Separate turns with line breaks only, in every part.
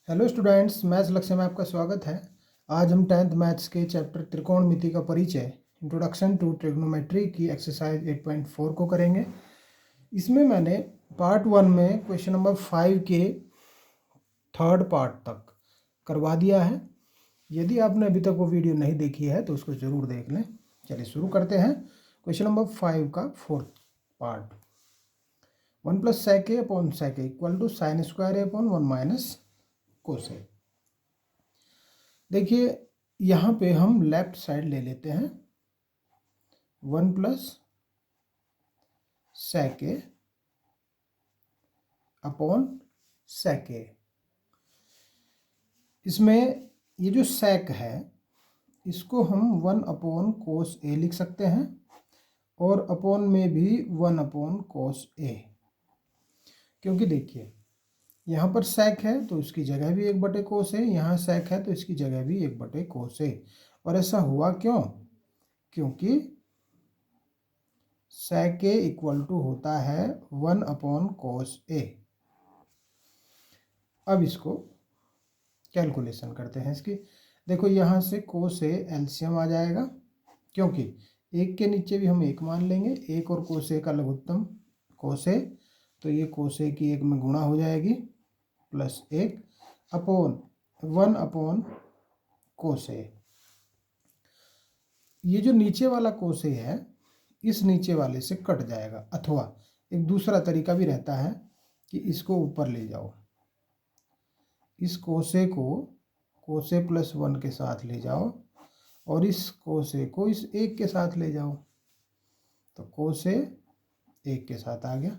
Hello students, maths लक्ष्य में आपका स्वागत है। आज हम 10th मैथ्स के चैप्टर त्रिकोणमिति का परिचय इंट्रोडक्शन टू ट्रिग्नोमेट्री की एक्सरसाइज 8.4 को करेंगे। इसमें मैंने पार्ट 1 में क्वेश्चन नंबर 5 के थर्ड पार्ट तक करवा दिया है। यदि आपने अभी तक वो वीडियो नहीं देखी है तो उसको ज़रूर देख लें। चलिए शुरू करते हैं। क्वेश्चन नंबर 5 का fourth part, 1 + sec a upon sec a equal to sin square a upon 1 minus cos a। देखिए यहाँ पे हम लेफ्ट साइड ले लेते हैं 1 + sec a upon sec a। इसमें ये जो sec है इसको हम 1 अपॉन कोस a लिख सकते हैं और अपॉन में भी 1 अपॉन कोस a, क्योंकि देखिए यहाँ पर sec है तो इसकी जगह भी 1/कोस a, यहाँ sec है तो इसकी जगह भी 1/कोस a। और ऐसा हुआ क्यों? क्योंकि sec a इक्वल टू होता है 1 अपॉन कोस a। अब इसको कैलकुलेशन करते हैं इसकी। देखो यहाँ से कोस a एलसीएम आ जाएगा, क्योंकि एक के नीचे भी हम एक मान लेंगे, एक और कोस a का लघुत्तम कोस a, तो ये कोस a की एक में गुणा हो जाएगी plus 1 upon 1 upon cos a। ये जो नीचे वाला कोस a है इस नीचे वाले से कट जाएगा, अथवा एक दूसरा तरीका भी रहता है कि इसको ऊपर ले जाओ, इस कोसे को कोसे प्लस 1 के साथ ले जाओ और इस कोसे को इस 1 के साथ ले जाओ, तो कोसे 1 के साथ आ गया।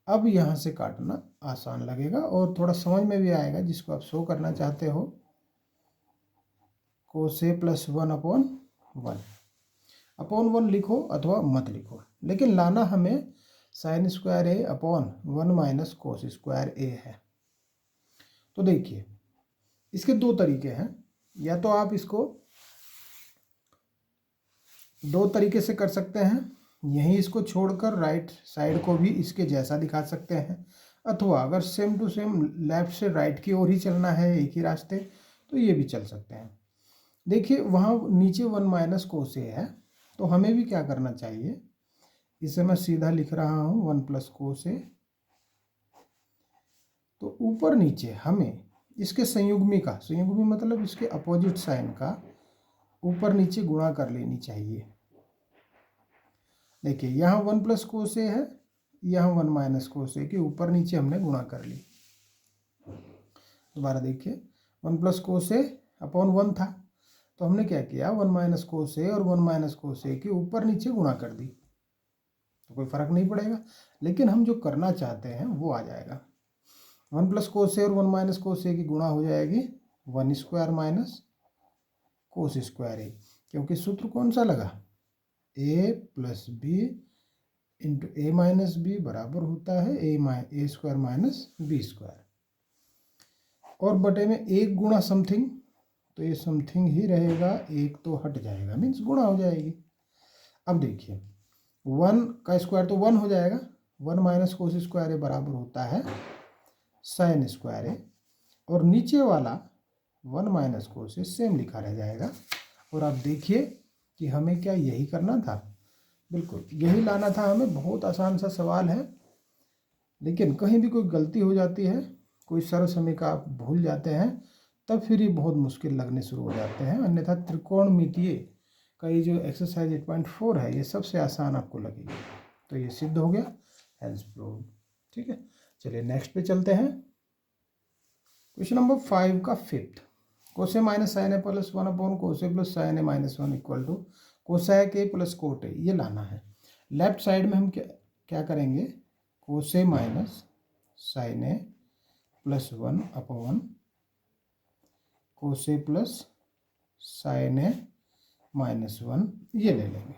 अब यहाँ से काटना आसान लगेगा और थोड़ा समझ में भी आएगा जिसको आप शो करना चाहते हो। कोसे प्लस 1 अपॉन 1, अपॉन 1 लिखो अथवा मत लिखो, लेकिन लाना हमें sine square a upon 1 minus cos square a है। तो देखिए इसके दो तरीके हैं, या तो आप इसको दो तरीके से कर सकते हैं, यहीं इसको छोड़कर राइट साइड को भी इसके जैसा दिखा सकते हैं, अथवा अगर सेम टू सेम लेफ्ट से राइट की ओर ही चलना है एक ही रास्ते, तो ये भी चल सकते हैं। देखिए वहाँ नीचे 1 माइनस कोस a है, तो हमें भी क्या करना चाहिए, इसे मैं सीधा लिख रहा हूँ 1 + कोस a। तो ऊपर नीचे हमें इसके संयुग्मी का, संयुग्मी मतलब इसके अपोजिट साइन का ऊपर नीचे गुणा कर लेनी चाहिए। देखिए यहाँ 1 + कोस a है, यहाँ 1 माइनस कोस a, के ऊपर नीचे हमने गुणा कर ली। दोबारा देखिए 1 + कोस a अपॉन 1 था, तो हमने क्या किया 1 माइनस कोस a और 1 माइनस कोस a के ऊपर नीचे गुणा कर दी, तो कोई फर्क नहीं पड़ेगा। लेकिन हम जो करना चाहते हैं वो आ जाएगा, 1 + कोस a और 1 माइनस कोस a की गुणा हो जाएगी 1 square minus cos square a, क्योंकि सूत्र कौन सा लगा, a + b into a minus B बराबर होता है a square minus B square, और बटे में एक गुणा समथिंग, तो ये समथिंग ही रहेगा, एक तो हट जाएगा, मीन्स गुणा हो जाएगी। अब देखिए 1 का स्क्वायर तो 1 हो जाएगा, 1 माइनस कोस स्क्वायर a बराबर होता है साइन स्क्वायर a, और नीचे वाला 1 माइनस कोस a सेम लिखा रह जाएगा। और आप देखिए कि हमें क्या यही करना था, बिल्कुल यही लाना था हमें। बहुत आसान सा सवाल है, लेकिन कहीं भी कोई गलती हो जाती है, कोई सरल समीकरण आप भूल जाते हैं, तब फिर ये बहुत मुश्किल लगने शुरू हो जाते हैं। अन्यथा त्रिकोणमितीय का ये जो एक्सरसाइज 8.4 है ये सबसे आसान आपको लगेगी। तो ये सिद्ध हो गया, हेंस प्रूव्ड। ठीक है, चलिए नेक्स्ट पे चलते हैं। क्वेश्चन नंबर 5 का fifth, cos minus sine A plus 1 upon cos plus sine A minus 1 equal to cosec A plus cot A, ये लाना है। लेफ्ट साइड में हम क्या करेंगे, कोसे minus sine A plus 1 upon cos plus sine A minus 1 ये ले लेंगे।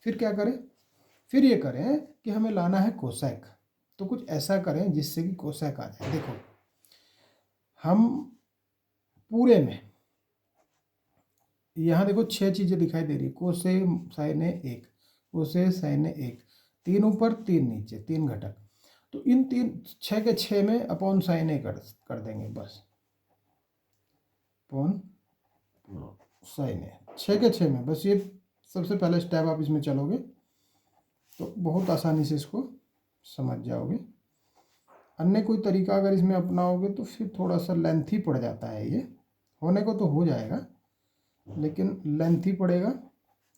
फिर क्या करें, फिर ये करें कि हमें लाना है कोसेक, तो कुछ ऐसा करें जिससे कि कोसेक आ जाए। देखो हम पूरे में यहाँ देखो 6 चीज़ें दिखाई दे रही, कोसे साइन ए 1, कोसे साइन ए 1, 3 ऊपर 3 नीचे, 3 घटक, तो इन 6 के 6 में अपॉन साइन ए कर देंगे बस। अपॉन साइन ए, 6 के 6 में। बस ये सबसे पहले स्टेप आप इसमें चलोगे तो बहुत आसानी से इसको समझ जाओगे। अन्य कोई तरीका अगर इसमें अपनाओगे तो फिर थोड़ा सा लेंथी पड़ जाता है। ये होने को तो हो जाएगा लेकिन लेंथी पड़ेगा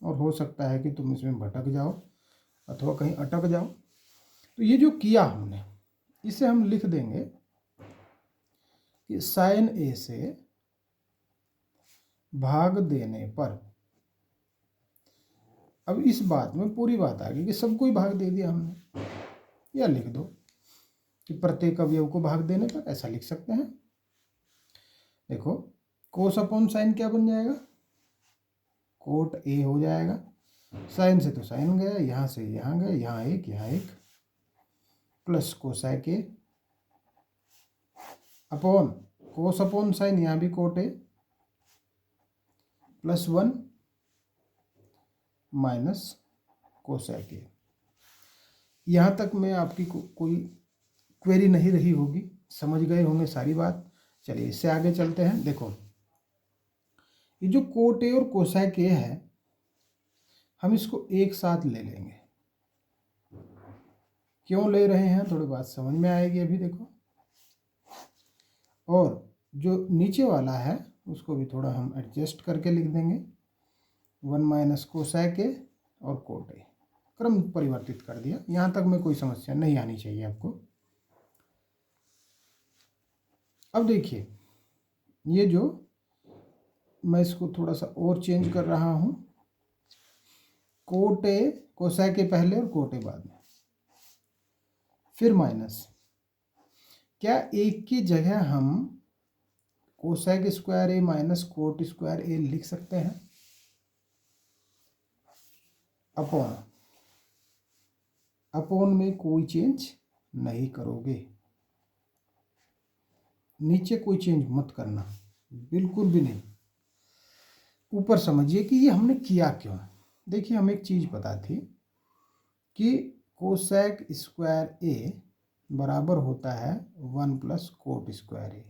और हो सकता है कि तुम इसमें भटक जाओ अथवा कहीं अटक जाओ। तो ये जो किया हमने इसे हम लिख देंगे कि साइन ए से भाग देने पर, अब इस बात में पूरी बात आ गई कि सबको ही भाग दे दिया हमने, या लिख दो कि प्रत्येक अवयव को भाग देने पर, ऐसा लिख सकते हैं। देखो कोस अपॉन साइन क्या बन जाएगा, कोट ए हो जाएगा। साइन से तो साइन गया, यहाँ से यहाँ गया, यहाँ एक plus cosec A upon cos upon sign, यहाँ भी cot A plus 1 minus cosec A. यहाँ तक में आपकी कोई क्वेरी नहीं रही होगी, समझ गए होंगे सारी बात। चलिए इससे आगे चलते हैं। देखो ये जो कोट ए और कोसैक ए है हम इसको एक साथ ले लेंगे। क्यों ले रहे हैं थोड़ी बात समझ में आएगी अभी। देखो और जो नीचे वाला है उसको भी थोड़ा हम एडजस्ट करके लिख देंगे, 1 माइनस कोसैक ए और कोट ए, क्रम परिवर्तित कर दिया। यहाँ तक में कोई समस्या नहीं आनी चाहिए आपको। अब देखिए ये जो मैं इसको थोड़ा सा और चेंज कर रहा हूँ, कोट ए कोसैक ए पहले और कोट ए बाद में, फिर माइनस, क्या एक की जगह हम कोसैक स्क्वायर ए माइनस कोट स्क्वायर ए लिख सकते हैं? अपॉन, अपॉन में कोई चेंज नहीं करोगे, नीचे कोई चेंज मत करना, बिल्कुल भी नहीं। ऊपर समझिए कि ये हमने किया क्यों। देखिए हमें एक चीज़ पता थी कि कोसैक स्क्वायर ए बराबर होता है 1 प्लस कोट स्क्वायर ए,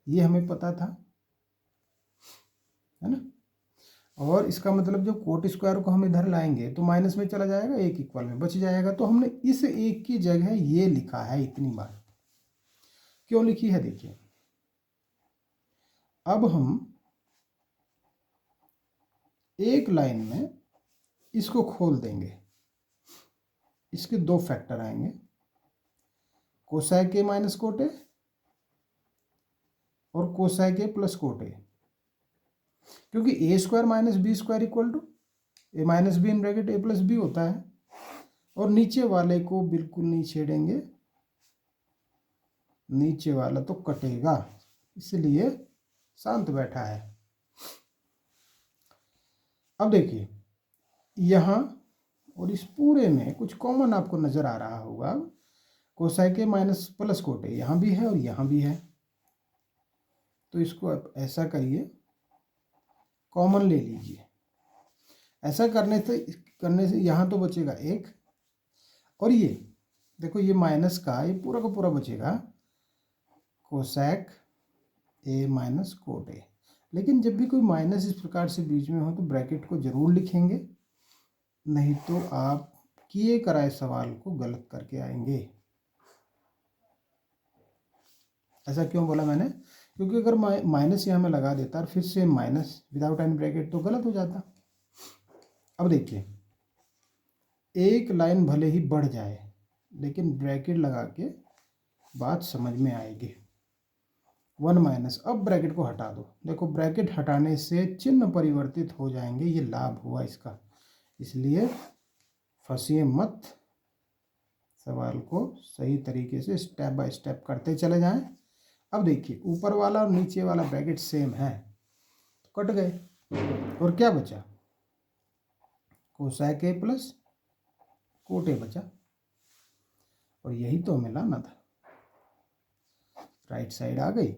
ये हमें पता था, है ना। और इसका मतलब जब कोट स्क्वायर को हम इधर लाएंगे तो माइनस में चला जाएगा, एक इक्वल में बच जाएगा। तो हमने इस एक की जगह ये लिखा है इतनी बार। क्यों लिखी है देखिए, अब हम एक लाइन में इसको खोल देंगे, इसके दो फैक्टर आएंगे, cosec A minus cot A और cosec A plus cot A, क्योंकि A square minus B square equal to A minus B in bracket A plus B होता है। और नीचे वाले को बिल्कुल नहीं छेड़ेंगे, नीचे वाला तो कटेगा, इसलिए शांत बैठा है। अब देखिए यहाँ और इस पूरे में कुछ कॉमन आपको नजर आ रहा होगा, Cossack A minus plus cot ए यहाँ भी है और यहाँ भी है। तो इसको आप ऐसा करिए, कॉमन ले लीजिए। ऐसा करने से यहाँ तो बचेगा एक, और ये देखो ये माइनस का ये पूरा का पूरा बचेगा कोसैक ए माइनस कोट ए। लेकिन जब भी कोई माइनस इस प्रकार से बीच में हो तो ब्रैकेट को जरूर लिखेंगे, नहीं तो आप किए कराए सवाल को गलत करके आएंगे। ऐसा क्यों बोला मैंने, क्योंकि अगर माइनस यहाँ में लगा देता और फिर से माइनस विदाउट एनी ब्रैकेट तो गलत हो जाता। अब देखिए एक लाइन भले ही बढ़ जाए लेकिन ब्रैकेट लगा के बात समझ में आएगी। 1 माइनस, अब ब्रैकेट को हटा दो। देखो ब्रैकेट हटाने से चिन्ह परिवर्तित हो जाएंगे, ये लाभ हुआ इसका। इसलिए फंसिए मत, सवाल को सही तरीके से स्टेप बाय स्टेप करते चले जाएं। अब देखिए ऊपर वाला और नीचे वाला ब्रैकेट सेम है, कट गए और क्या बचा, कोसैक ए प्लस कोट ए बचा। और यही तो हमें लाना था, राइट साइड आ गई,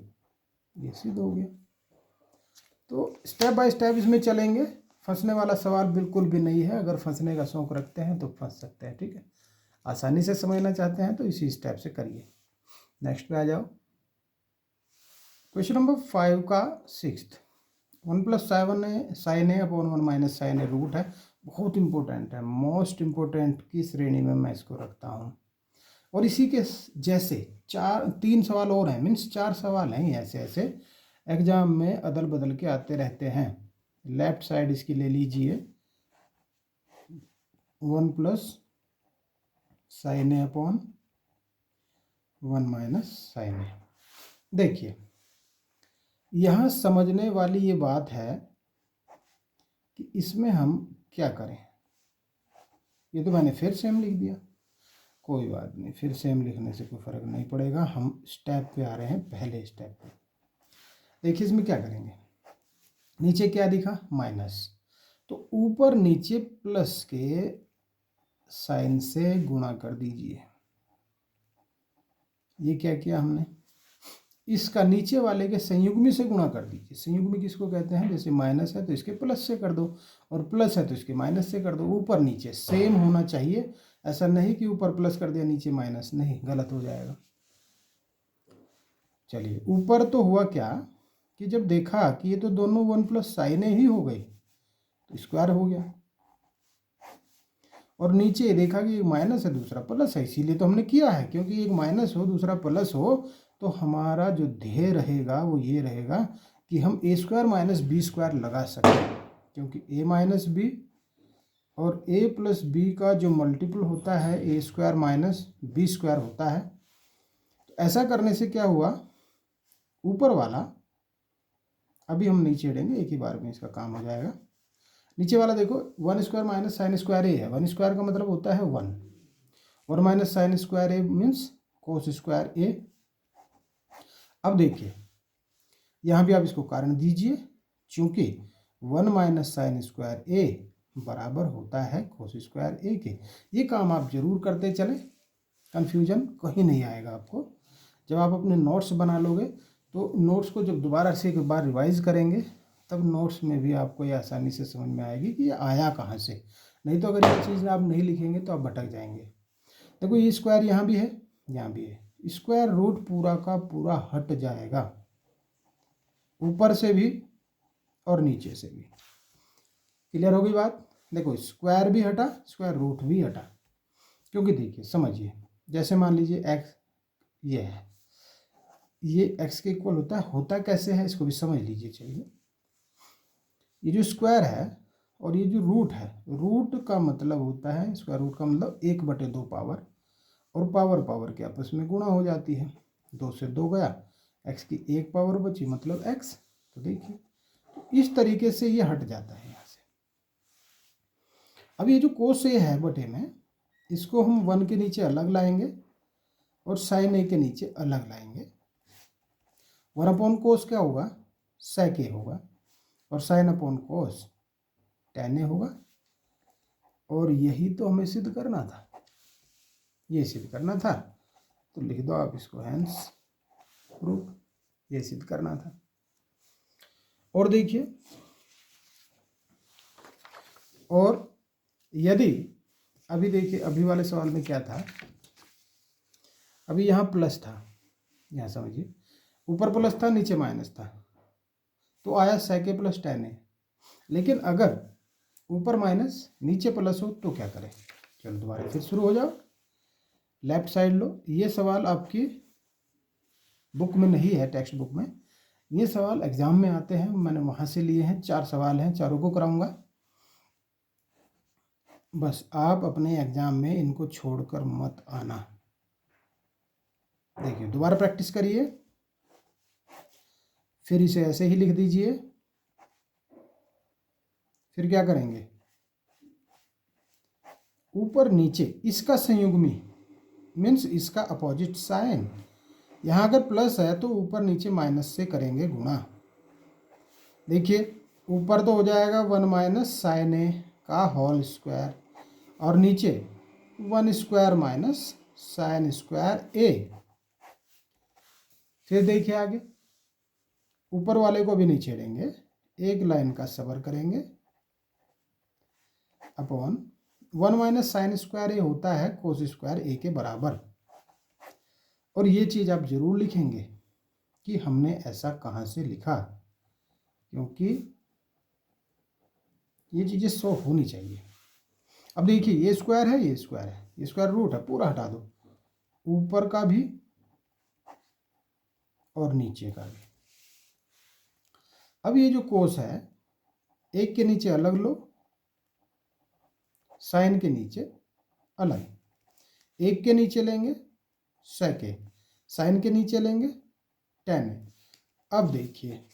ये सिद्ध हो गया। तो स्टेप बाय स्टेप इसमें चलेंगे, फंसने वाला सवाल बिल्कुल भी नहीं है। अगर फंसने का शौक रखते हैं तो फंस सकते हैं, ठीक है। आसानी से समझना चाहते हैं तो इसी स्टेप से करिए। नेक्स्ट पे आ जाओ। क्वेश्चन नंबर 5 का 6th 1+7 साइन ए अपॉन 1 - साइन ए रूट है। बहुत इंपॉर्टेंट है, मोस्ट इंपॉर्टेंट की श्रेणी में मैं इसको रखता हूँ। और इसी के जैसे 3 सवाल और हैं, मीन्स 4 सवाल हैं ऐसे ऐसे एग्जाम में अदल बदल के आते रहते हैं। लेफ्ट साइड इसकी ले लीजिए 1+ साइन ए अपॉन 1 - साइन ए। देखिए यहाँ समझने वाली ये बात है कि इसमें हम क्या करें। ये तो मैंने फिर सेम लिख दिया, कोई बात नहीं, फिर सेम लिखने से कोई फ़र्क नहीं पड़ेगा। हम स्टेप पे आ रहे हैं, पहले स्टेप पे। देखिए इसमें क्या करेंगे, नीचे क्या दिखा माइनस, तो ऊपर नीचे प्लस के साइन से गुणा कर दीजिए। ये क्या किया हमने, इसका नीचे वाले के संयुग्मी से गुणा कर दीजिए। संयुग्मी किसको कहते हैं, जैसे माइनस है तो इसके प्लस से कर दो, और प्लस है तो इसके माइनस से कर दो। ऊपर नीचे सेम होना चाहिए, ऐसा नहीं कि ऊपर प्लस कर दिया नीचे माइनस, नहीं, गलत हो जाएगा। चलिए ऊपर तो हुआ क्या कि जब देखा कि ये तो दोनों 1+ साइन ही हो गई तो स्क्वायर हो गया, और नीचे देखा कि एक माइनस है दूसरा प्लस है, इसीलिए तो हमने किया है, क्योंकि एक माइनस हो दूसरा प्लस हो तो हमारा जो ध्येय रहेगा वो ये रहेगा कि हम a² - b² लगा सकें, क्योंकि a - b और a + b का जो मल्टीपल होता है a² - b² होता है। तो ऐसा करने से क्या हुआ, ऊपर वाला अभी हम नहीं छेड़ेंगे, एक ही बार में इसका काम हो जाएगा। नीचे वाला देखो 1² - sin² a है, 1² का मतलब होता है 1, 1 - sin² a means cos² a। अब देखिए यहाँ भी आप इसको कारण दीजिए, चूंकि 1 - sin² a बराबर होता है cos² a के। ये काम आप जरूर करते चले, कन्फ्यूजन कहीं नहीं आएगा आपको। जब आप अपने नोट्स बना लोगे तो नोट्स को जब दोबारा से एक बार रिवाइज करेंगे तब नोट्स में भी आपको ये आसानी से समझ में आएगी कि ये आया कहाँ से। नहीं तो अगर ये चीज़ आप नहीं लिखेंगे तो आप भटक जाएंगे। देखो ये स्क्वायर यहाँ भी है, यहाँ भी है, स्क्वायर रूट पूरा का पूरा हट जाएगा, ऊपर से भी और नीचे से भी। क्लियर हो गई बात। देखो स्क्वायर भी हटा, स्क्वायर रूट भी हटा, क्योंकि देखिए समझिए, जैसे मान लीजिए एक्स ये है, ये एक्स के इक्वल होता कैसे है इसको भी समझ लीजिए। चलिए ये जो स्क्वायर है और ये जो रूट है, रूट का मतलब होता है, स्क्वायर रूट का मतलब 1/2 पावर, और पावर पावर के आपस में गुणा हो जाती है, 2 से 2 गया, एक्स की 1 पावर बची मतलब एक्स। तो देखिए तो इस तरीके से ये हट जाता है यहाँ से। अब ये जो कोस ए है बटे में, इसको हम 1 के नीचे अलग लाएंगे और साइन ए के नीचे अलग लाएंगे। 1/कोस क्या होगा, सेक ए होगा, और sin/कोस tan ए होगा। और यही तो हमें सिद्ध करना था, ये सिद्ध करना था, तो लिख दो आप इसको हेंस प्रूफ, ये सिद्ध करना था। और देखिए, और यदि अभी देखिए अभी वाले सवाल में क्या था, अभी यहाँ प्लस था, यहाँ समझिए ऊपर प्लस था नीचे माइनस था, तो आया sec a + tan a। लेकिन अगर ऊपर माइनस नीचे प्लस हो तो क्या करें। चलो दोबारा फिर शुरू हो जाओ, लेफ्ट साइड लो। ये सवाल आपकी बुक में नहीं है, टेक्स्ट बुक में, ये सवाल एग्जाम में आते हैं, मैंने वहाँ से लिए हैं। 4 सवाल हैं, चारों को कराऊंगा, बस आप अपने एग्जाम में इनको छोड़कर मत आना। देखिए दोबारा प्रैक्टिस करिए, फिर इसे ऐसे ही लिख दीजिए। फिर क्या करेंगे, ऊपर नीचे इसका संयुग्मी मीन्स इसका अपोजिट साइन, यहाँ अगर प्लस है तो ऊपर नीचे माइनस से करेंगे गुणा। देखिए ऊपर तो हो जाएगा 1 - sin a का होल स्क्वायर, और नीचे 1² - sin² a। फिर देखिए आगे, ऊपर वाले को भी नहीं छेड़ेंगे, एक लाइन का सबर करेंगे, अपॉन 1 - sin² a होता है cos² a के बराबर। और ये चीज़ आप जरूर लिखेंगे, कि हमने ऐसा कहाँ से लिखा, क्योंकि ये चीज़ें शो होनी चाहिए। अब देखिए ये स्क्वायर है, ये स्क्वायर है, ये स्क्वायर रूट है, पूरा हटा दो, ऊपर का भी और नीचे का भी। अब ये जो कोस है, एक के नीचे अलग लो, साइन के नीचे अलग, एक के नीचे लेंगे सेके, साइन के नीचे लेंगे टेन। अब देखिए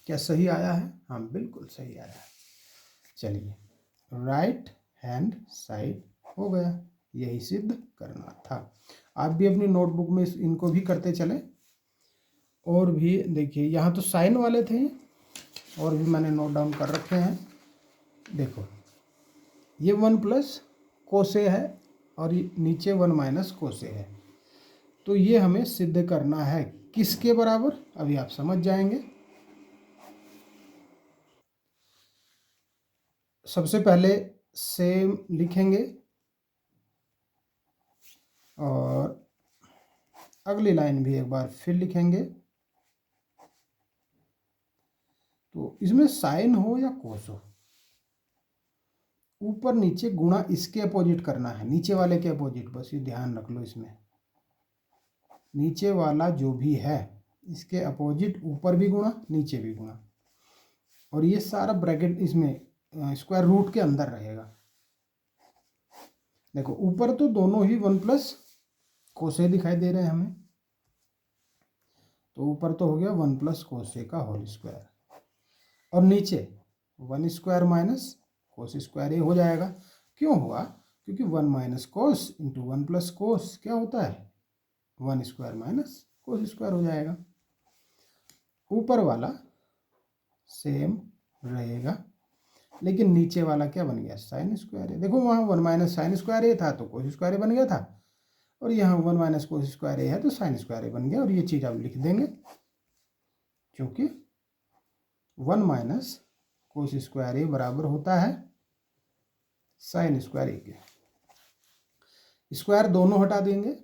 क्या सही आया है? हाँ बिल्कुल सही आया है। चलिए राइट हैंड साइड हो गया, यही सिद्ध करना था। आप भी अपनी नोटबुक में इनको भी करते चले। और भी देखिए यहाँ तो साइन वाले थे, और भी मैंने नोट डाउन कर रखे हैं। देखो ये 1 प्लस कोसे है और ये नीचे 1 माइनस कोसे है, तो ये हमें सिद्ध करना है किसके बराबर, अभी आप समझ जाएंगे। सबसे पहले सेम लिखेंगे और अगली लाइन भी एक बार फिर लिखेंगे। तो इसमें साइन हो या कोस हो, ऊपर नीचे गुणा इसके अपोजिट करना है, नीचे वाले के अपोजिट, बस ये ध्यान रख लो। इसमें नीचे वाला जो भी है इसके अपोजिट ऊपर भी गुणा नीचे भी गुणा, और ये सारा ब्रैकेट इसमें स्क्वायर रूट के अंदर रहेगा। देखो ऊपर तो दोनों ही 1 प्लस कोसे दिखाई दे रहे हैं हमें, तो ऊपर तो हो गया 1 प्लस कोसे का होल स्क्वायर, और नीचे 1 स्क्वायर माइनस कोस स्क्वायर, ये हो जाएगा। क्यों हुआ? क्योंकि 1 माइनस कोस इंटू 1 प्लस कोस क्या होता है? 1 स्क्वायर माइनस कोस स्क्वायर हो जाएगा। ऊपर वाला सेम रहेगा, लेकिन नीचे वाला क्या बन गया? साइन स्क्वायर है। देखो वहाँ 1 माइनस साइन स्क्वायर ए था तो कोस स्क्वायर ए बन गया था, और यहाँ 1 माइनस कोस स्क्वायर ए है तो साइन स्क्वायर ए बन गया। और ये चीज़ आप लिख देंगे, क्योंकि 1 माइनस कोस स्क्वायर ए बराबर होता है साइन स्क्वायर ए के। स्क्वायर दोनों हटा देंगे,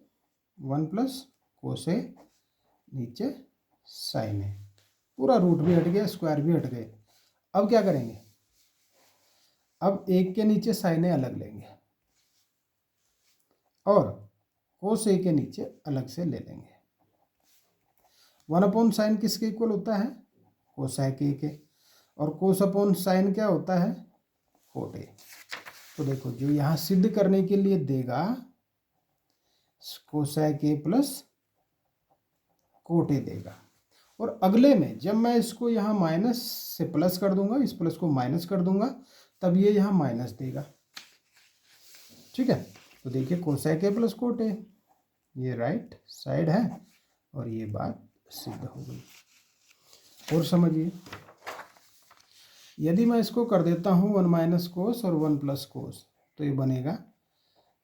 1 प्लस कोस ए नीचे साइन ए, पूरा रूट भी हट गया, स्क्वायर भी हट गए। अब क्या करेंगे? अब एक के नीचे साइन ए अलग लेंगे और कोस ए के नीचे अलग से ले लेंगे। 1 अपॉन साइन किसके इक्वल होता है? कोसेक ए के, और कोस अपॉन साइन क्या होता है? Cot A. तो देखो जो यहाँ सिद्ध करने के लिए देगा कोसेक ए प्लस कोट ए देगा, और अगले में जब मैं इसको यहाँ माइनस से प्लस कर दूंगा, इस प्लस को माइनस कर दूंगा, तब ये यहाँ माइनस देगा। ठीक है, तो देखिए cosec A plus cot A, ये राइट साइड है और ये बात सिद्ध हो गई। और समझिए, यदि मैं इसको कर देता हूँ 1 माइनस कोस और 1 प्लस कोस, तो ये बनेगा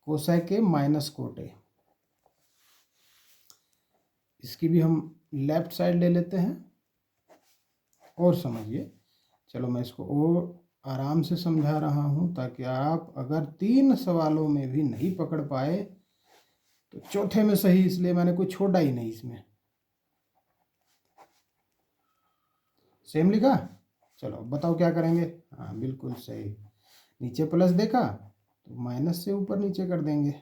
कोसेक ए माइनस कोट ए। इसकी भी हम लेफ्ट साइड ले लेते हैं और समझिए। चलो मैं इसको और आराम से समझा रहा हूँ, ताकि आप अगर 3 सवालों में भी नहीं पकड़ पाए तो चौथे में सही, इसलिए मैंने कोई छोड़ा ही नहीं इसमें। सेम लिखा? चलो बताओ क्या करेंगे। हाँ बिल्कुल सही, नीचे प्लस देखा तो माइनस से ऊपर नीचे कर देंगे,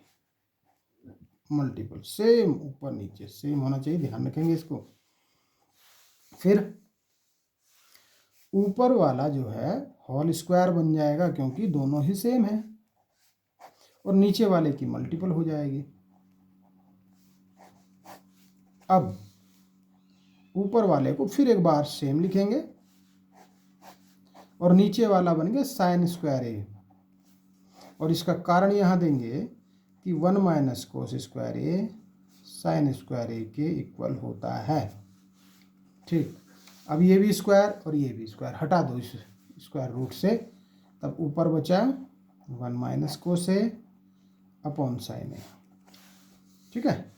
मल्टीपल, सेम ऊपर नीचे सेम होना चाहिए, ध्यान रखेंगे इसको। फिर ऊपर वाला जो है होल स्क्वायर बन जाएगा, क्योंकि दोनों ही सेम है, और नीचे वाले की मल्टीपल हो जाएगी। अब ऊपर वाले को फिर एक बार सेम लिखेंगे, और नीचे वाला बन गया साइन स्क्वायर ए, और इसका कारण यहाँ देंगे कि 1 माइनस कोस स्क्वायर ए साइन स्क्वायर ए के इक्वल होता है। ठीक, अब ये भी स्क्वायर और ये भी स्क्वायर हटा दो इस स्क्वायर रूट से, तब ऊपर बचा 1 माइनस कोस ए अपॉन साइन ए। ठीक है,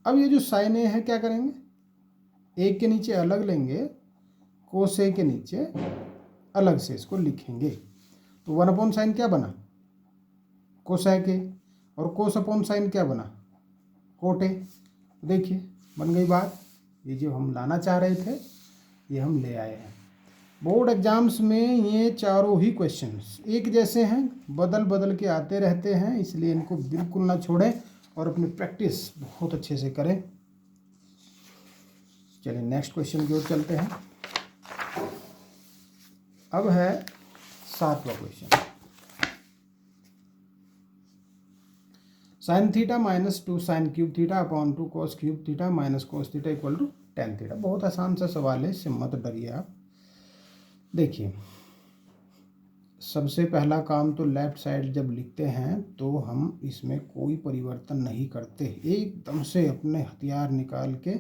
अब ये जो साइन ए है क्या करेंगे? एक के नीचे अलग लेंगे, कोस ए के नीचे अलग से इसको लिखेंगे। तो 1 अपॉन साइन क्या बना? कोसेक ए, और कोस अपॉन साइन क्या बना? Cot A. देखिए बन गई बात, ये जो हम लाना चाह रहे थे ये हम ले आए हैं। बोर्ड एग्जाम्स में ये चारों ही क्वेश्चंस एक जैसे हैं, बदल बदल के आते रहते हैं, इसलिए इनको बिल्कुल ना छोड़ें और अपनी प्रैक्टिस बहुत अच्छे से करें। चलिए नेक्स्ट क्वेश्चन की ओर चलते हैं। अब है 7वां question. Sine theta minus 2 sine cube theta upon 2 cos cube theta minus cos theta equal to tan theta. बहुत आसान सा सवाल है, इससे मत डरिए आप। देखिए, सबसे पहला काम तो लेफ्ट साइड जब लिखते हैं तो हम इसमें कोई परिवर्तन नहीं करते, एकदम से अपने हथियार निकाल के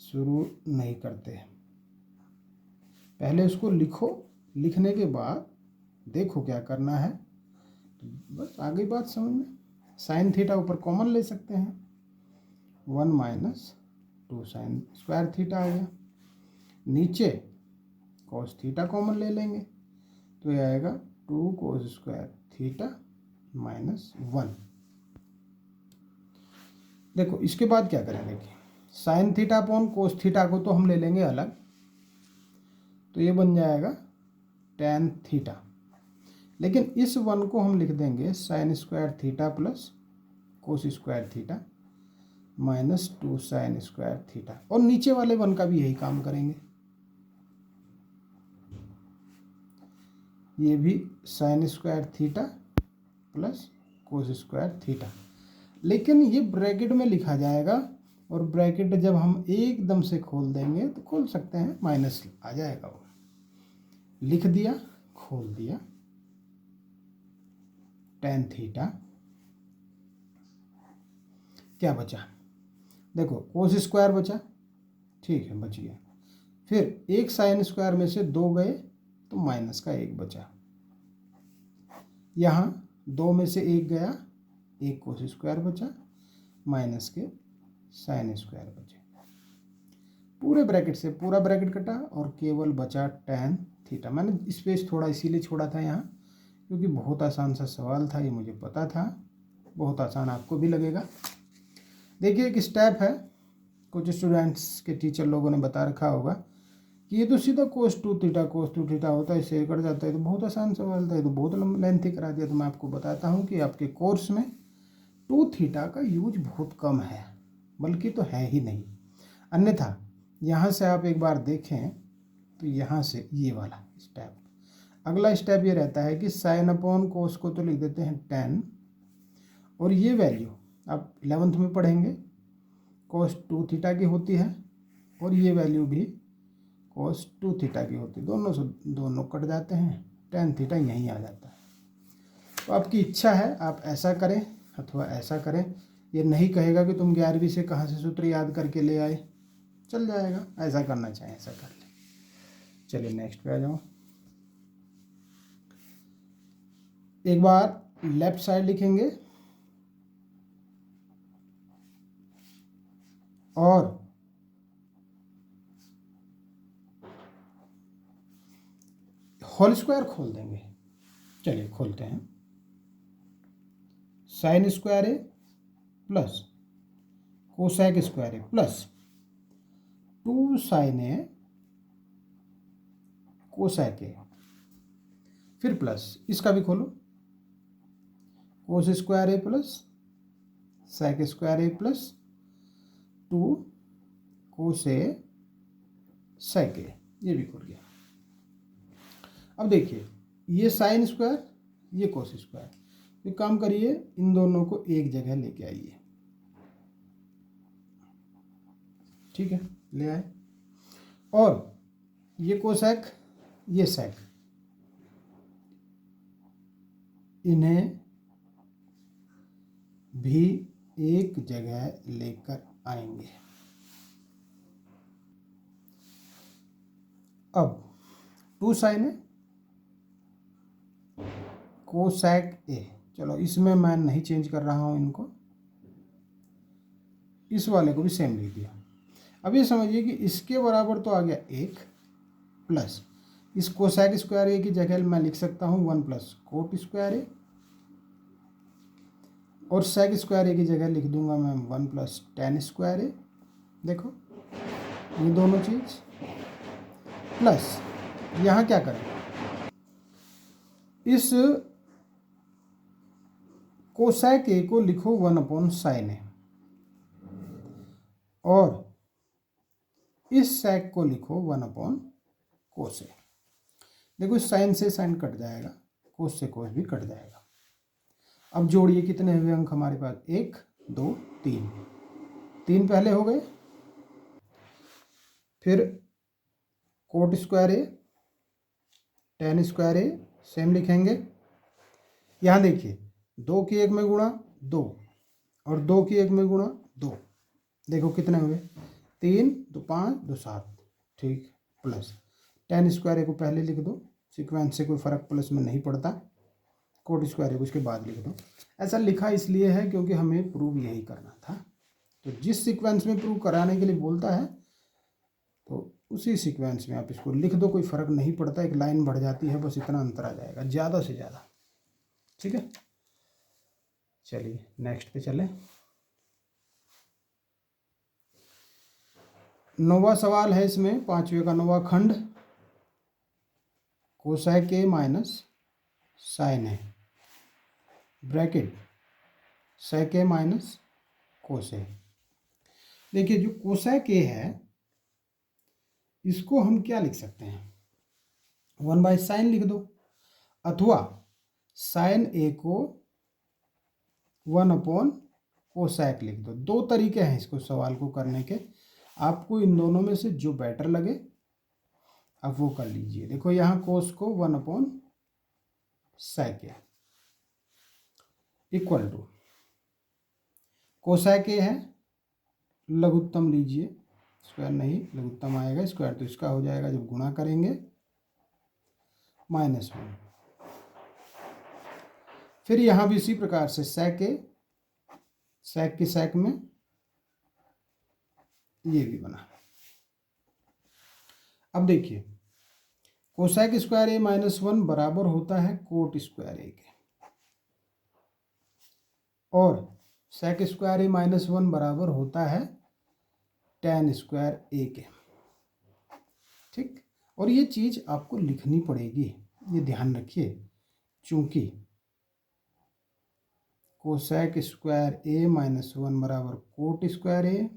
शुरू नहीं करते। पहले उसको लिखो, लिखने के बाद देखो क्या करना है, तो बस आगे बात समझ में। साइन थीटा ऊपर कॉमन ले सकते हैं, 1 माइनस 2 साइन स्क्वायर थीटा आ गया। नीचे कॉस थीटा कॉमन ले लेंगे तो ये आएगा 2 कोस स्क्वायर थीटा माइनस 1। देखो इसके बाद क्या करेंगे कि sine theta upon cos theta को तो हम ले लेंगे अलग, तो ये बन जाएगा टेन थीटा। लेकिन इस 1 को हम लिख देंगे sine square theta plus cos square theta minus 2 sine square theta, और नीचे वाले 1 का भी यही काम करेंगे। ये भी sine square theta plus cos square theta, लेकिन ये ब्रैकेट में लिखा जाएगा, और ब्रैकेट जब हम एकदम से खोल देंगे तो खोल सकते हैं, माइनस आ जाएगा। वो लिख दिया, खोल दिया, टेन थीटा। क्या बचा? देखो कोस स्क्वायर बचा, ठीक है बच गया। फिर एक साइन स्क्वायर में से 2 गए तो माइनस का 1 बचा। यहाँ 2 में से 1 गया, 1 कोस स्क्वायर बचा, माइनस के साइन स्क्वायर बचे। पूरे ब्रैकेट से पूरा ब्रैकेट कटा और केवल बचा टेन थीटा। मैंने स्पेस थोड़ा इसीलिए छोड़ा था यहाँ, क्योंकि बहुत आसान सा सवाल था, ये मुझे पता था, बहुत आसान आपको भी लगेगा। देखिए एक स्टेप है, कुछ स्टूडेंट्स के टीचर लोगों ने बता रखा होगा कि ये तो सीधा कोस टू थीटा होता है, इससे कट जाता है, तो बहुत आसान सवाल था, ये तो बहुत लेंथी करा दिया। तो मैं आपको बताता हूँ कि आपके कोर्स में 2 थीटा का यूज बहुत कम है, बल्कि तो है ही नहीं। अन्यथा यहाँ से आप एक बार देखें तो यहाँ से ये वाला स्टेप, अगला स्टेप ये रहता है कि साइन अपॉन कोस को तो लिख देते हैं 10, और ये वैल्यू आप 11th में पढ़ेंगे कोस 2 थीटा की होती है, और ये वैल्यू भी कोस 2 थीटा की होती है। दोनों से दोनों कट जाते हैं, टेन थीटा यहीं आ जाता है। तो आपकी इच्छा है आप ऐसा करें अथवा ऐसा करें, ये नहीं कहेगा कि तुम 11वीं से कहाँ से सूत्र याद करके ले आए, चल जाएगा। ऐसा करना चाहें ऐसा कर ले। चलिए नेक्स्ट पे आ जाओ। एक बार लेफ्ट साइड लिखेंगे और होल स्क्वायर खोल देंगे। चलिए खोलते हैं। Sine square A plus cosec square A plus 2 sine A cosec A, फिर प्लस इसका भी खोलो, cos square A plus sec square A plus 2 cos A sec A, ये भी खुल गया। अब देखिए ये साइन स्क्वायर, ये कोस स्क्वायर, एक काम करिए इन दोनों को एक जगह लेके आइए, ठीक है ले आए, और ये कोसेक ये सेक, इन्हें भी एक जगह लेकर आएंगे। अब 2 साइन ए कोसेक ए, चलो इसमें मैं नहीं चेंज कर रहा हूँ इनको, इस वाले को भी सेम लिख दिया। अब ये समझिए कि इसके बराबर तो आ गया 1 प्लस इस कोसेक स्क्वायर ए की जगह मैं लिख सकता हूँ 1 प्लस कोट स्क्वायर ए, और सेक स्क्वायर ए की जगह लिख दूंगा मैं 1 प्लस टेन स्क्वायर ए। देखो ये दोनों चीज प्लस यहाँ क्या करें, इस कोसेक ए को लिखो 1/sin ए और इस सेक को लिखो 1/cos ए। देखो इस साइन से साइन कट जाएगा, कोस से कोस भी कट जाएगा। अब जोड़िए कितने हुए अंक हमारे पास, 1 2 3, 3 पहले हो गए, फिर कोट स्क्वायर ए tan स्क्वायर ए सेम लिखेंगे। यहाँ देखिए 2 की 1 में गुणा 2 और 2 की 1 में गुणा 2, देखो कितने हुए, 3 2 5 2 7, ठीक, प्लस tan स्क्वायर ए को पहले लिख दो, सीक्वेंस से कोई फर्क प्लस में नहीं पड़ता, कोट स्क्वायर ए को उसके बाद लिख दो। ऐसा लिखा इसलिए है क्योंकि हमें प्रूव यही करना था, तो जिस सीक्वेंस में प्रूव कराने के लिए बोलता है तो उसी सीक्वेंस में आप इसको लिख दो, कोई फर्क नहीं पड़ता, एक लाइन बढ़ जाती है, बस इतना अंतर आ जाएगा ज़्यादा से ज़्यादा, ठीक है। चलिए नेक्स्ट पे चलें। 9वां सवाल है इसमें, 5वें का 9वां खंड, cosec A minus sine A bracket sec A minus cos A. देखिए जो कोसेक ए है इसको हम क्या लिख सकते हैं, 1/sin लिख दो, अथवा साइन ए को 1/कोसेक लिख दो। दो तरीके हैं इसको सवाल को करने के, आपको इन दोनों में से जो बेटर लगे आप वो कर लीजिए। देखो यहाँ कोस को 1/सेक ए इक्वल टू कोसेक ए है, लघुत्तम लीजिए, स्क्वायर नहीं लघुत्तम आएगा, स्क्वायर तो इसका हो जाएगा जब गुणा करेंगे, -1। फिर यहाँ भी इसी प्रकार से सेक ए, सेक की सेक में ये भी बना। अब देखिए कोसेक स्क्वायर ए -1 बराबर होता है कोट स्क्वायर ए के, और सेक स्क्वायर ए -1 बराबर होता है tan स्क्वायर ए के, ठीक। और ये चीज़ आपको लिखनी पड़ेगी, ये ध्यान रखिए, चूंकि कोसेक स्क्वायर ए -1 बराबर कोट स्क्वायर ए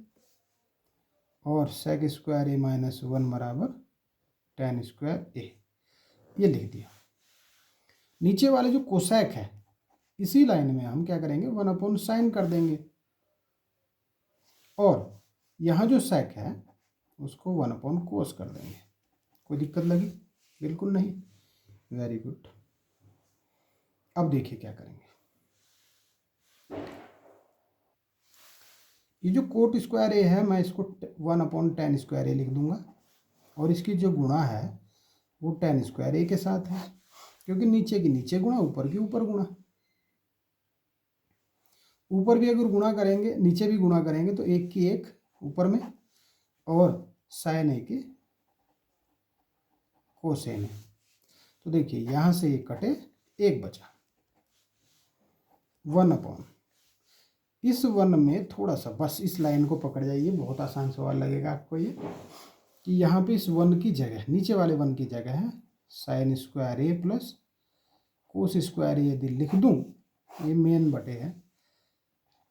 और सेक स्क्वायर ए -1 बराबर tan स्क्वायर ए, ये लिख दिया। नीचे वाले जो कोसेक है इसी लाइन में हम क्या करेंगे, 1/sin कर देंगे, और यहाँ जो सेक है उसको 1/cos कर देंगे। कोई दिक्कत लगी? बिल्कुल नहीं, वेरी गुड। अब देखिए क्या करेंगे, ये जो कोट स्क्वायर ए है मैं इसको 1/tan स्क्वायर ए लिख दूंगा, और इसकी जो गुणा है वो tan स्क्वायर ए के साथ है, क्योंकि नीचे की नीचे गुणा, ऊपर की ऊपर गुणा। ऊपर भी अगर गुणा करेंगे नीचे भी गुणा करेंगे तो 1 की 1 ऊपर में, और साइन ए के कोसेन ए। तो देखिए यहाँ से ये कटे, 1 बचा, 1/, इस 1 में थोड़ा सा बस इस लाइन को पकड़ जाइए, बहुत आसान सवाल लगेगा आपको ये, कि यहाँ पे इस 1 की जगह, नीचे वाले 1 की जगह है sign square A plus cos square ए यदि लिख दूँ, ये मेन बटे है,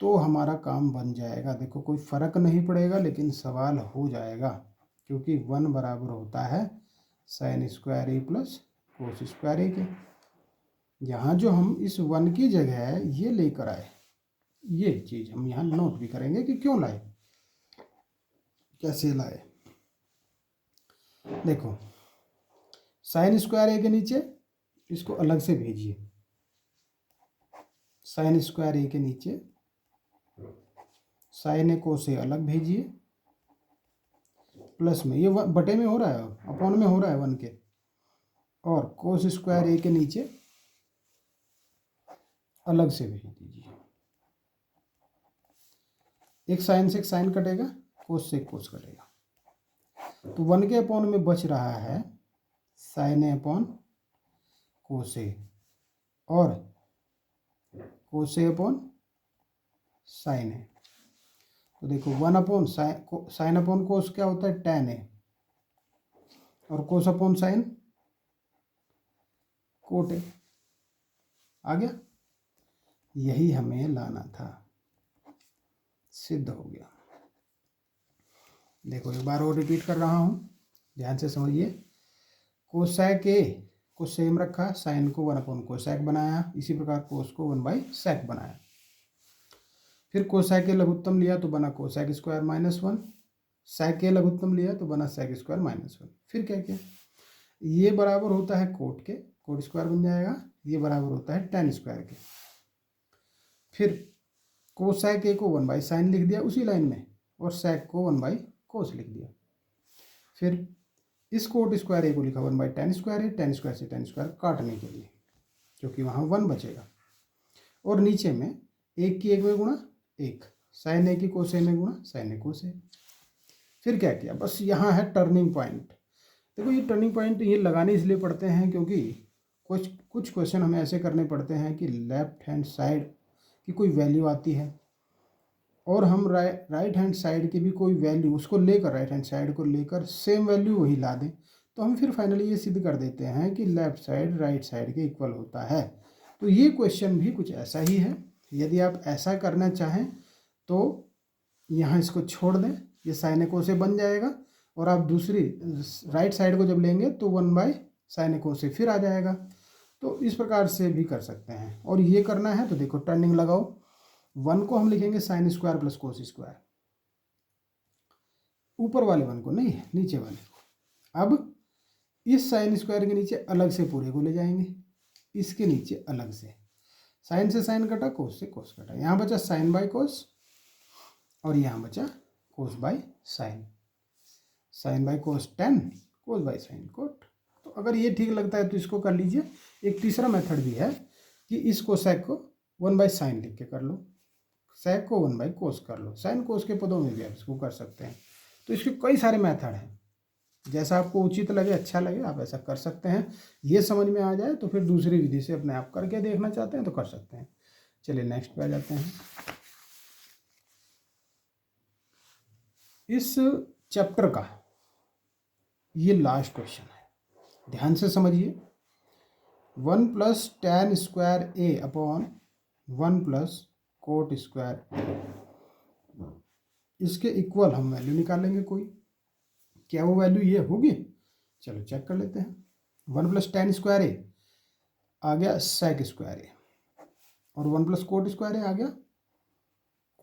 तो हमारा काम बन जाएगा। देखो कोई फर्क नहीं पड़ेगा लेकिन सवाल हो जाएगा, क्योंकि 1 बराबर होता है sign square A plus cos square ए के। यहाँ जो हम इस 1 की जगह है ये लेकर आए, ये चीज़ हम यहाँ नोट भी करेंगे कि क्यों लाए, कैसे लाए। देखो साइन स्क्वायर ए के नीचे इसको अलग से भेजिए, साइन स्क्वायर ए के नीचे साइन ए कोस ए अलग भेजिए, प्लस में ये बटे में हो रहा है, अपॉन में हो रहा है 1 के, और कोस स्क्वायर ए के नीचे अलग से भेज दीजिए। एक साइन से एक साइन कटेगा, कोस से एक कोस कटेगा, तो 1 के अपॉन में बच रहा है साइन ए अपॉन कोस ए, और कोस ए अपॉन साइन ए। तो देखो 1/sin साइन अपॉन कोस क्या होता है, tan a, और cos upon sine cot a। आ गया, यही हमें लाना था, सिद्ध हो गया। देखो एक बार और रिपीट कर रहा हूँ, ध्यान से समझिए। कोसैक ए को सेम रखा, साइन को 1/कोसैक बनाया, इसी प्रकार कोस को 1/sec बनाया। फिर कोसैक ए लघुत्तम लिया तो बना कोसैक स्क्वायर -1, sec ए लघुत्तम लिया तो बना sec स्क्वायर -1। फिर क्या किया, ये बराबर होता है कोट के, कोट स्क्वायर बन जाएगा, ये बराबर होता है tan स्क्वायर के। फिर कोसैक ए को 1/sin लिख दिया उसी लाइन में, और sec को 1/cos लिख दिया। फिर इस कोट स्क्वायर ए को लिखा 1/tan स्क्वायर है, tan स्क्वायर से tan स्क्वायर काटने के लिए, क्योंकि वहाँ 1 बचेगा। और नीचे में एक की एक में गुणा एक, साइन ए की कोस ए में गुणा साइन ए कोस ए। फिर क्या किया, बस यहाँ है टर्निंग पॉइंट। देखो ये टर्निंग पॉइंट ये लगाने इसलिए पड़ते हैं क्योंकि कुछ क्वेश्चन हमें ऐसे करने पड़ते हैं कि लेफ्ट हैंड साइड की कोई वैल्यू आती है और हम राइट हैंड साइड की भी कोई वैल्यू उसको लेकर, राइट हैंड साइड को लेकर सेम वैल्यू वही ला दें, तो हम फिर फाइनली ये सिद्ध कर देते हैं कि लेफ्ट साइड राइट साइड के इक्वल होता है। तो ये क्वेश्चन भी कुछ ऐसा ही है। यदि आप ऐसा करना चाहें तो यहाँ इसको छोड़ दें, ये साइन ए कोस ए बन जाएगा, और आप दूसरी राइट साइड को जब लेंगे तो 1/sin ए कोस ए फिर आ जाएगा। तो इस प्रकार से भी कर सकते हैं। और ये करना है तो देखो टर्निंग लगाओ, 1 को हम लिखेंगे sine square plus cos square, ऊपर वाले 1 को नहीं, नीचे वाले को। अब इस साइन स्क्वायर के नीचे अलग से पूरे को ले जाएंगे, इसके नीचे अलग से, साइन से साइन कटा, कोस से कोस कटा, यहाँ बचा साइन बाय कोस और यहाँ बचा cos by sine, sine by cos tan, cos by sine cot. तो अगर ये ठीक लगता है तो इसको कर लीजिए। एक तीसरा मेथड भी है कि इस कोसैक को 1/sin लिख के कर लो, sec को 1/cos कर लो, साइन कोस के पदों में भी आप इसको कर सकते हैं। तो इसके कई सारे मेथड हैं, जैसा आपको उचित लगे, अच्छा लगे, आप ऐसा कर सकते हैं। ये समझ में आ जाए तो फिर दूसरी विधि से अपने आप करके देखना चाहते हैं तो कर सकते हैं। चलिए नेक्स्ट पे आ जाते हैं। इस चैप्टर का ये लास्ट क्वेश्चन है, ध्यान से समझिए। 1+tan स्क्वायर ए अपॉन 1+cot स्क्वायर ए, इसके इक्वल हम वैल्यू निकालेंगे कोई। क्या वो वैल्यू ये होगी, चलो चेक कर लेते हैं। 1+tan स्क्वायर ए आ गया sec स्क्वायर ए, और 1+cot स्क्वायर ए आ गया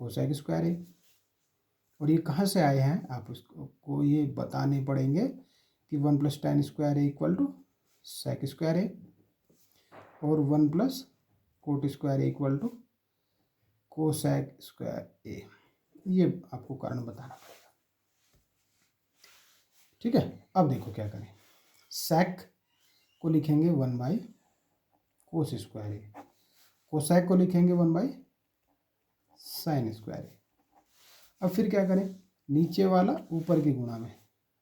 cosec स्क्वायर ए। और ये कहाँ से आए हैं, आप उसको ये बताने पड़ेंगे कि 1+tan square A equal to sec square A, और 1+cot square A equal to cosec square A. ये आपको कारण बताना पड़ेगा, ठीक है। अब देखो क्या करें, sec को लिखेंगे 1/cos स्क्वायर ए, cosec को लिखेंगे 1/sin स्क्वायर ए। अब फिर क्या करें, नीचे वाला ऊपर की गुणा में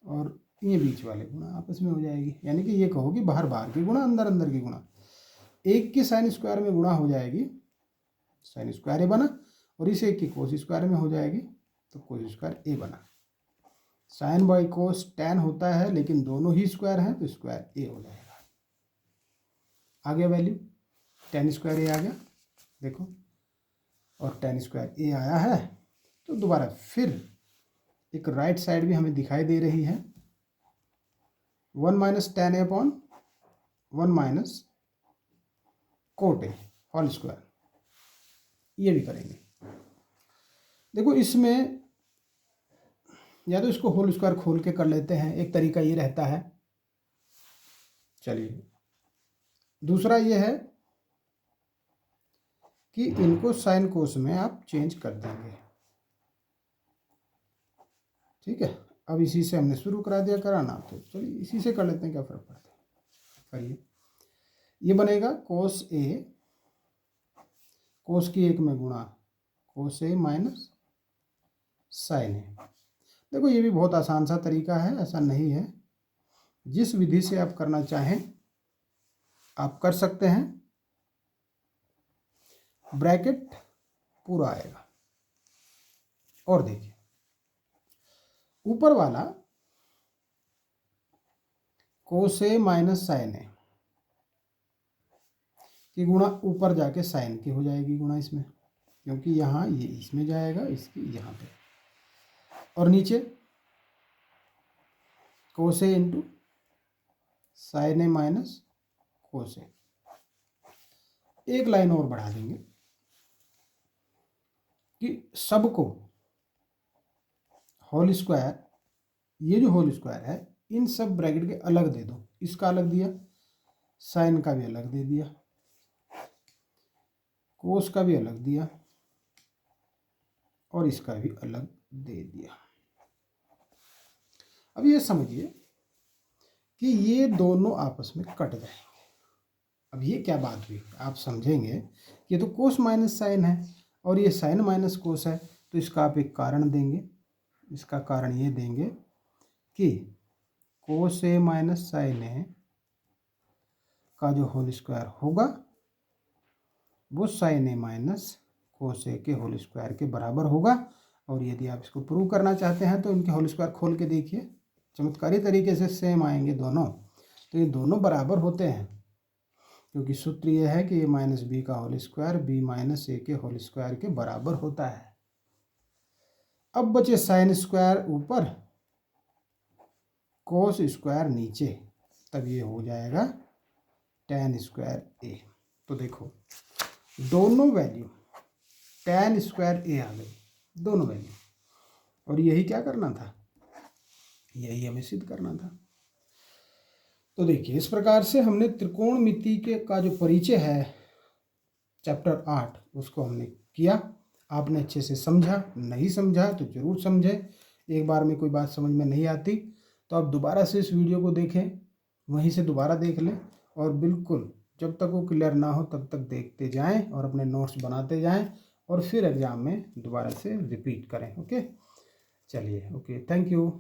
और ये बीच वाले गुणा आपस में हो जाएगी, यानी कि ये कहो कि बाहर बाहर की गुणा, अंदर अंदर की गुणा। एक की साइन स्क्वायर में गुणा हो जाएगी, साइन स्क्वायर ए बना, और इस एक की कोस स्क्वायर में हो जाएगी तो कोस स्क्वायर ए बना। साइन बाई कोस tan होता है, लेकिन दोनों ही स्क्वायर हैं तो स्क्वायर ए हो जाएगा। आ गया वैल्यू, tan स्क्वायर ए आ गया देखो, और tan स्क्वायर ए आया है। तो दोबारा फिर एक राइट साइड भी हमें दिखाई दे रही है, 1-tan ए अपॉन 1-cot ए होल स्क्वायर, ये भी करेंगे। देखो इसमें या तो इसको होल स्क्वायर खोल के कर लेते हैं, एक तरीका ये रहता है। चलिए दूसरा ये है कि इनको साइन कोस में आप चेंज कर देंगे, ठीक है। अब इसी से हमने शुरू करा दिया कराना, तो चलिए इसी से कर लेते हैं, क्या फर्क पड़ता है। करिए, ये बनेगा कोस ए, कोस की एक में गुणा कोस ए माइनस साइन ए। देखो ये भी बहुत आसान सा तरीका है, ऐसा नहीं है। जिस विधि से आप करना चाहें आप कर सकते हैं, ब्रैकेट पूरा आएगा। और देखिए ऊपर वाला कोस ए माइनस साइन ए की गुणा ऊपर जाके साइन की हो जाएगी गुणा इसमें, क्योंकि यहाँ ये इसमें जाएगा, इसकी यहाँ पे, और नीचे कोस ए into sine A minus cos ए। एक लाइन और बढ़ा देंगे कि सबको होल स्क्वायर, ये जो होल स्क्वायर है इन सब ब्रैकेट के अलग दे दो, इसका अलग दिया, साइन का भी अलग दे दिया, कोस का भी अलग दिया और इसका भी अलग दे दिया। अब ये समझिए कि ये दोनों आपस में कट जाएंगे। अब ये क्या बात हुई, आप समझेंगे कि ये तो कोस माइनस साइन है और ये साइन माइनस कोस है, तो इसका आप एक कारण देंगे। इसका कारण ये देंगे कि कोस ए माइनस साइन ए का जो होल स्क्वायर होगा वो साइन ए माइनस कोस ए के होल स्क्वायर के बराबर होगा। और यदि आप इसको प्रूव करना चाहते हैं तो इनके होल स्क्वायर खोल के देखिए, चमत्कारी तरीके से सेम आएंगे दोनों। तो ये दोनों बराबर होते हैं, क्योंकि सूत्र ये है कि ए माइनस बी का होल स्क्वायर बी माइनस ए के होल स्क्वायर के बराबर होता है। अब बचे साइन स्क्वायर ऊपर, कोस स्क्वायर नीचे, तब ये हो जाएगा tan स्क्वायर ए। तो देखो दोनों वैल्यू tan स्क्वायर ए आ गई, दोनों वैल्यू, और यही क्या करना था, यही हमें सिद्ध करना था। तो देखिए इस प्रकार से हमने त्रिकोणमिति के का जो परिचय है चैप्टर 8 उसको हमने किया। आपने अच्छे से समझा, नहीं समझा तो जरूर समझें। एक बार में कोई बात समझ में नहीं आती तो आप दोबारा से इस वीडियो को देखें, वहीं से दोबारा देख लें, और बिल्कुल जब तक वो क्लियर ना हो तब तक देखते जाएं और अपने नोट्स बनाते जाएं, और फिर एग्ज़ाम में दोबारा से रिपीट करें। ओके, चलिए, ओके, थैंक यू।